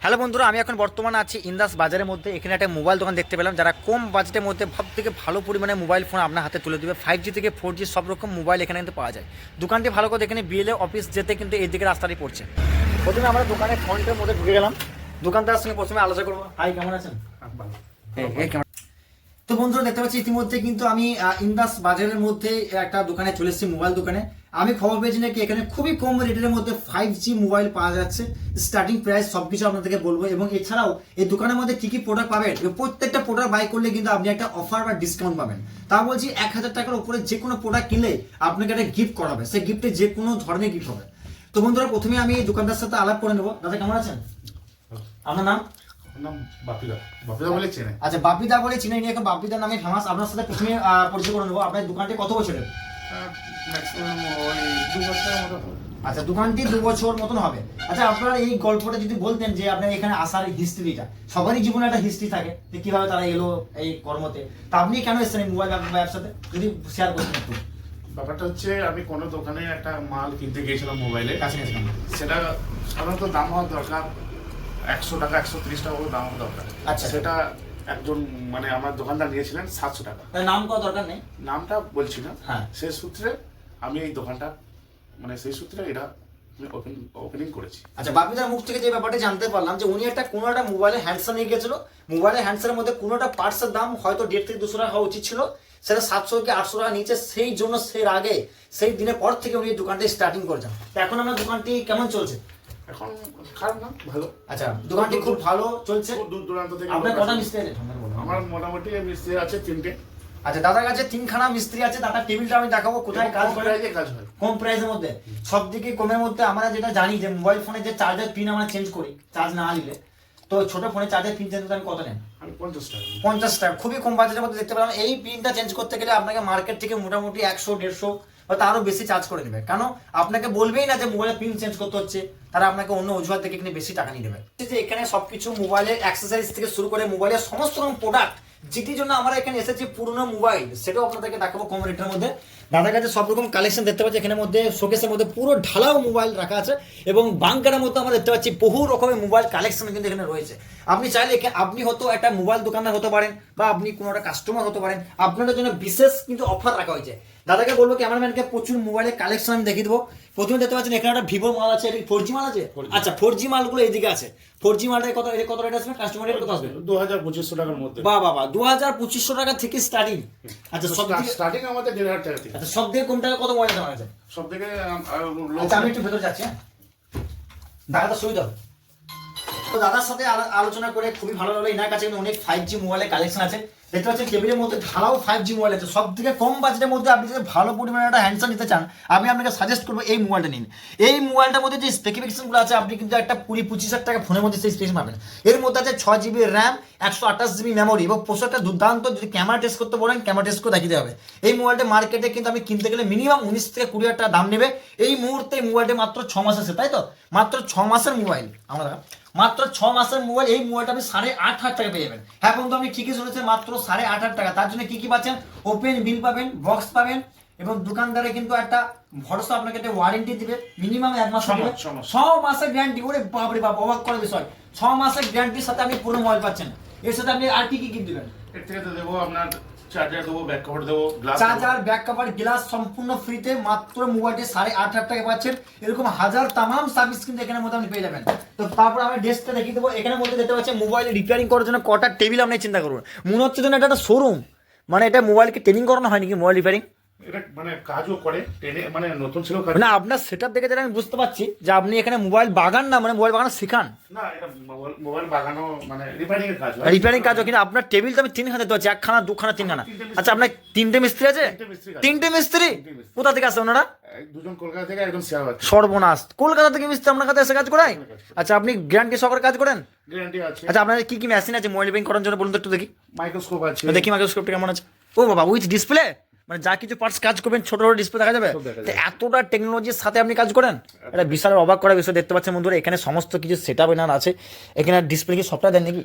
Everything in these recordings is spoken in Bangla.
হ্যালো বন্ধুরা, আমি এখন বর্তমানে আছি ইন্দাস বাজারের মধ্যে। এখানে একটা মোবাইল দোকান দেখতে পেলাম, যারা কম বাজেটের মধ্যে সব থেকে ভালো পরিমাণে মোবাইল ফোন আপনার হাতে তুলে দেবে। 5G থেকে 4G সব রকম মোবাইল এখানে কিন্তু পাওয়া যায়। দোকানটি ভালো করে এখানে বিএলএ অফিস যেতে কিন্তু এই দিকে রাস্তাটি পড়ছে। প্রথমে আমরা দোকানের ফ্রন্টের মধ্যে ঢুকে গেলাম, দোকানদারের সঙ্গে প্রথমে আলোচনা করবো। হাই, কেমন আছেন? তো বন্ধুরা দেখতে পাচ্ছি ইতিমধ্যে কিন্তু আমি ইন্দাস বাজারের মধ্যে একটা দোকানে চলে এসেছি, মোবাইল দোকানে। আমি খবর পেয়েছি নাকি এখানে খুবই কম রেটের মধ্যে 5G মোবাইল পাওয়া যাচ্ছে। স্টার্টিং প্রাইস সবকিছু আপনাদেরকে বলবো, এবং এছাড়াও এই দোকানের মধ্যে কি কি প্রোডাক্ট পাবেন, প্রত্যেকটা প্রোডাক্ট বাই করলে কিন্তু আপনি একটা অফার বা ডিসকাউন্ট পাবেন। তা বলছি 1000 টাকার উপরে যে কোনো প্রোডাক্ট কিনলে আপনাকে একটা গিফট করাবে, সেই গিফটে যে কোনো ধরনের গিফট হবে। তো বন্ধুরা প্রথমে আমি দোকানদার সাথে আলাপ করে নেবো। দাদা কেমন আছেন? আপনার নাম? আচ্ছা, বাপিদা বলে চিনে নিয়ে এখন বাপিদার নামে ফেমাস। আপনার সাথে প্রথমে পরিচয় করে নেবো। আপনার দোকানটি কত বছরের? আচ্ছা, দোকানটি 2 বছর মতন হবে। আচ্ছা, আপনারা এই গল্পটা যদি বলতেন যে আপনার এখানে আসার হিস্ট্রিটা, সবারই জীবনে একটা হিস্ট্রি থাকে যে কিভাবে তারা এলো এই কর্মতে, তা আপনি কেন এসেছেন এই মোবাইল ব্যবসাতে, যদি শেয়ার করতেন একটু। ব্যাপারটা হচ্ছে, আমি কোনো দোকানে একটা মাল কিনতে গিয়েছিলাম মোবাইলে, কাছে সেটা সাধারণত দাম হওয়ার দরকার 100 টাকা 130 টাকা করে দাম হওয়ার দরকার। আচ্ছা, সেটা একজন মানে আমার দোকানদার নিয়েছিলেন 700 টাকা। নাম করার দরকার নেই, নামটা বলছি না। হ্যাঁ, সেই সূত্রে আমি এই দোকানটা সেই সূত্রে এটা ওপেনিং করেছি। আচ্ছা, বাপিদার মুখ থেকে যে ব্যাপারটা জানতে পারলাম যে উনি কোনো একটা মোবাইলে হ্যান্ডসেট নিয়ে গেছিল। মোবাইলের হ্যান্ডসেটের মধ্যে কোনো একটা পার্টসের দাম হয়তো 150 থেকে 200 টাকা হওয়া উচিত ছিল, সেটা 700 থেকে 800 টাকা নিচে। সেই জন্য সেই দিনের পর থেকে উনি এই দোকানটি স্টার্টিং করেছেন। তো এখন আপনার দোকানটি কেমন চলছে? এখন খারাপ না, ভালো। আচ্ছা, দোকানটি খুব ভালো চলছে। দূর দূরান্ত থেকে আপনার কটা মিস্ত্রি আছে? আমার মোটামুটি মিস্ত্রি আছে 3টে। আচ্ছা, দাদার কাছে 3খানা মিস্ত্রি আছে। দাদার টেবিলটা আমি দেখাবো কোথায় কাজ করে। কাজ হয় কম প্রাইসের মধ্যে, সব দিকে কমের মধ্যে। আমরা যেটা জানি যে মোবাইল ফোনে যে চার্জার পিন আমরা চেঞ্জ করি চার্জ না নিলে, তো ছোট ফোনে চার্জার পিন চেঞ্জ করতে আমি কত নেন? আমি 50 টাকা। 50 টাকা, খুবই কম বাজেটের মধ্যে দেখতে পেলাম। এই পিনটা চেঞ্জ করতে গেলে আপনাকে মার্কেট থেকে মোটামুটি 100-150 বা তারও বেশি চার্জ করে নেবে, কারণ আপনাকে বলবেই না যে মোবাইলের পিন চেঞ্জ করতে হচ্ছে, তারা আপনাকে অন্য অজুহাত থেকে এখানে বেশি টাকা নিয়ে নেবে। যে এখানে সবকিছু মোবাইলের অ্যাক্সেসরিজ থেকে শুরু করে মোবাইলের সমস্ত রকম প্রোডাক্ট, যেটির জন্য আমরা এখানে এসেছি পুরোনো মোবাইল, সেটাও আপনাদেরকে দেখাবো কম রেটের মধ্যে। দাদার কাছে সব রকম কালেকশন দেখতে পাচ্ছি। এখানে মধ্যে শোকেসের মধ্যে পুরো ঢালাও মোবাইল রাখা আছে, এবং বাংকারের মধ্যে আমরা দেখতে পাচ্ছি বহু রকমের মোবাইল কালেকশন কিন্তু এখানে রয়েছে। আপনি চাইলে আপনি হয়তো একটা মোবাইল দোকানদার হতে পারেন, বা আপনি কোনো একটা কাস্টমার হতে পারেন, আপনাদের জন্য বিশেষ কিন্তু অফার রাখা হয়েছে। দাদাকে বলবো ক্যামেরাম্যানকে প্রচুর মোবাইলের কালেকশন আমি দেখিয়ে দেবো। প্রথমে দেখতে পাচ্ছেন এখানে একটা ভিভো মাল আছে, 4G মাল আছে। আচ্ছা, 4G মালগুলো এইদিকে আছে। 4G মালটা কত রেট আসবে? কাস্টমার রেট কত আসবে? 2200 টাকার মধ্যে। বাহ বাহ, 2200 টাকা থেকে স্টার্টিং। আচ্ছা, স্টার্টিং আমাদের 1500 টাকা থেকে। আচ্ছা, সব থেকে কম টাকা কত মোবাইল দেওয়া আছে? সব থেকে আচ্ছা, আমি একটু ভেতরে যাচ্ছি। হ্যাঁ, দাদাটা সুবিধা হবে। তো দাদার সাথে আলোচনা করে খুবই ভালো লাগলো। এনার কাছে কিন্তু অনেক 5G মোবাইলের কালেকশন আছে। দেখতে পাচ্ছেন টেবিলের মধ্যে ঢালাও 5G মোবাইল আছে। সব থেকে কম বাজেটের মধ্যে আপনি যদি ভালো পরিমাণে একটা হ্যান্ডসেট নিতে চান, আমি আপনাকে সাজেস্ট করবো এই মোবাইলটা নিন। এই মোবাইলটার মধ্যে যে স্পেসিফিকেশনগুলো আছে, আপনি কিন্তু একটা 20-25 টাকা ফোনের মধ্যে সেই স্পেস পাবেন। এর মধ্যে আছে 6GB র্যাম, 128GB মেমোরি, এবং প্রসেসরটা দুর্দান্ত। যদি ক্যামেরা টেস্ট করতে বলেন, ক্যামেরা টেস্ট করে দেখিয়ে হবে। এই মোবাইলটা মার্কেটে কিন্তু আমি কিনতে গেলে মিনিমাম 19 থেকে 20 হাজার টাকা দাম নেবে। এই মুহূর্তে মোবাইলটা মাত্র 6 মাস আছে, তাই তো? মাত্র 6 মাসের মোবাইল আমরা মাত্র 6 মাসের মোবাইল। এই মোবাইলটা আপনি 8,500 টাকা পেয়ে যাবেন। হ্যাঁ বন্ধু, আপনি ঠিকই শুনেছেন, মাত্র 8,500 টাকা। তার জন্য কি কি পাচ্ছেন? ওপেন বিল পাবেন, বক্স পাবেন, এবং দোকানদারে কিন্তু একটা ভরসা আপনাকে একটা ওয়ারেন্টি দিবে মিনিমাম 1 মাস। 6 মাসের গ্যারান্টি। ওরে বাপরে বাপ, অবাক করার বিষয়। 6 মাসের গ্যারান্টির সাথে আপনি পুরো মোবাইল পাচ্ছেন। এর সাথে আপনি আর কি কি গিফট দিবেন? এর থেকে তো দেবো আপনার চার্জার দেবো, ব্যাক কভার দেবো, glass charger, back cover, glass সম্পূর্ণ ফ্রিতে মাত্র মোবাইলটি 8,500 টাকা পাচ্ছেন। এরকম হাজার তামাম সার্ভিস কিন্তু এখানের মধ্যে আপনি পেয়ে যাবেন। তো তারপর আমি ডেস্কটা দেখিয়ে দেবো। এখানের মধ্যে দেখতে পাচ্ছেন মোবাইল রিপেয়ারিং করার জন্য কটা টেবিল আপনি চিন্তা করুন। মনে হচ্ছে যেন এটা একটা শোরুম, মানে এটা মোবাইলকে ট্রেনিং করানো হয় নাকি মোবাইল রিপেয়ারিং। এটা মানে কাজও করে, মানে নতুন ছিল কাজ না, আপনার সেটআপ দেখে যেটা আমি বুঝতে পারছি যে আপনি এখানে মোবাইল বাগান না, মানে মোবাইল বাগানো শেখান না। এটা মোবাইল বাগানো মানে রিপেয়ারিং এর কাজ হয়। রিপেয়ারিং কাজও, কিন্তু আপনার টেবিল তো আমি 3খানা দেখতে পাচ্ছি, 1খানা 2খানা 3খানা। আচ্ছা, আপনার 3টে মিস্ত্রি আছে? 3টে মিস্ত্রি কোথা থেকে আসে ওনারা? দুজন কলকাতা থেকে, একদম শেয়ার। সর্বনাশ, কলকাতা থেকে মিস্ত্রি আপনার কাছে এসে কাজ করায়? আচ্ছা, আপনি গ্যারান্টি সহকারে কাজ করেন? গ্যারান্টি আছে। আচ্ছা, আপনাদের কি কি মেশিন আছে মোবাইল রিপেয়ারিং করার জন্য বলুন তো একটু দেখি। মাইক্রোস্কোপ আছে। দেখি মাইক্রোস্কোপটা কেমন আছে। ও বাবা, উইথ ডিসপ্লে, মানে যা কিছু পার্টস কাজ করবেন ছোট ছোট ডিসপ্লে দেখা যাবে। সব দেখা তো এতটা টেকনোলজির সাথে আপনি কাজ করেন, এটা বিশাল অবাক করা বিষয়। দেখতে পাচ্ছেন বন্ধুরা এখানে সমস্ত কিছু সেট আপ এনার আছে। এখানে ডিসপ্লে কি সফটওয়্যার দেন নাকি?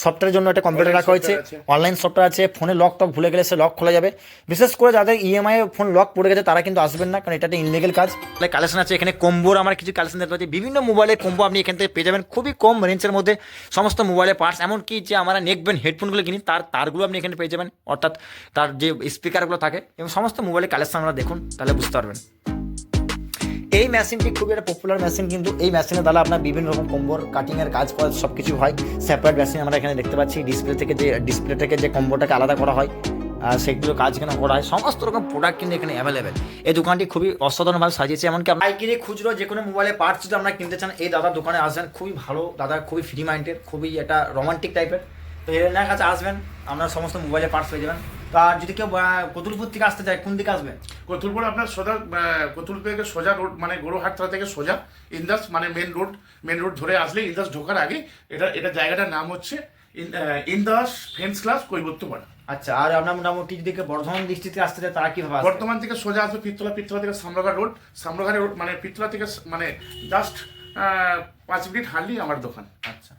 সফটওয়্যারের জন্য একটা কম্পিউটার রাখা হয়েছে, অনলাইন সফটওয়্যার আছে। ফোনে লক টক ভুলে গেলে সে লক খোলা যাবে। বিশেষ করে যাদের ইএমআই ফোন লক পড়ে গেছে তারা কিন্তু আসবেন না, কারণ এটা একটা ইনলিগেল কাজ। কালেকশন আছে এখানে কম্বোর, আমার কিছু কালেকশন দেখতে পাচ্ছি। বিভিন্ন মোবাইলের কম্বো আপনি এখান থেকে পেয়ে যাবেন খুবই কম রেঞ্জের মধ্যে। সমস্ত মোবাইলের পার্টস, এমনকি যে আমরা নেকবেন হেডফোনগুলো কিনি তার তারগুলো আপনি এখানে পেয়ে যাবেন, অর্থাৎ তার যে স্পিকারগুলো থাকে, এবং সমস্ত মোবাইলের কালেকশন আমরা দেখুন তাহলে বুঝতে পারবেন। এই মেশিনটি খুবই একটা পপুলার মেশিন, কিন্তু এই মেশিনের দ্বারা আপনার বিভিন্ন রকম কম্বোর কাটিংয়ের কাজ করা সব কিছু হয়। সেপারেট মেশিন আমরা এখানে দেখতে পাচ্ছি। ডিসপ্লে থেকে যে কম্বোটাকে আলাদা করা হয়, সেগুলো কাজ এখানে করা হয়। সমস্ত রকম প্রোডাক্ট কিন্তু এখানে অ্যাভেলেবেল। এই দোকানটি খুবই অসাধারণভাবে সাজিয়েছে। এমনকি পাইকারি খুচরো যে কোনো মোবাইলের পার্টস যদি আপনারা কিনতে চান, এই দাদার দোকানে আসবেন। খুবই ভালো দাদা, খুবই ফ্রি মাইন্ডেড, খুবই এটা রোমান্টিক টাইপের। তো এনার কাছে আসবেন, আপনারা সমস্ত মোবাইলের পার্টস পেয়ে যাবেন। তো আর যদি কেউ কতুলপুর থেকে আসতে চায়, কোন দিকে আসবে? কতুলপুর আপনার সোজা কতুলপুর থেকে সোজা রোড, মানে গরুহাটতলা থেকে সোজা ইন্দাস, মানে মেন রোড ধরে আসলে ইন্দাস ঢোকার আগে এটা জায়গাটার নাম হচ্ছে ইন্দাস ফেন্স ক্লাস কৈবর্তপাড়া। আচ্ছা, আর আপনার মোটামুটি যদি কেউ বর্ধমান ডিস্ট্রিক্টে আসতে চায় তারা কিভাবে আসবে? বর্তমান থেকে সোজা আসবে পিত্তলা থেকে সামরাঘাট রোড, মানে পিত্তলা থেকে মানে জাস্ট 5 মিনিট হাঁটলেই আমার দোকান। আচ্ছা।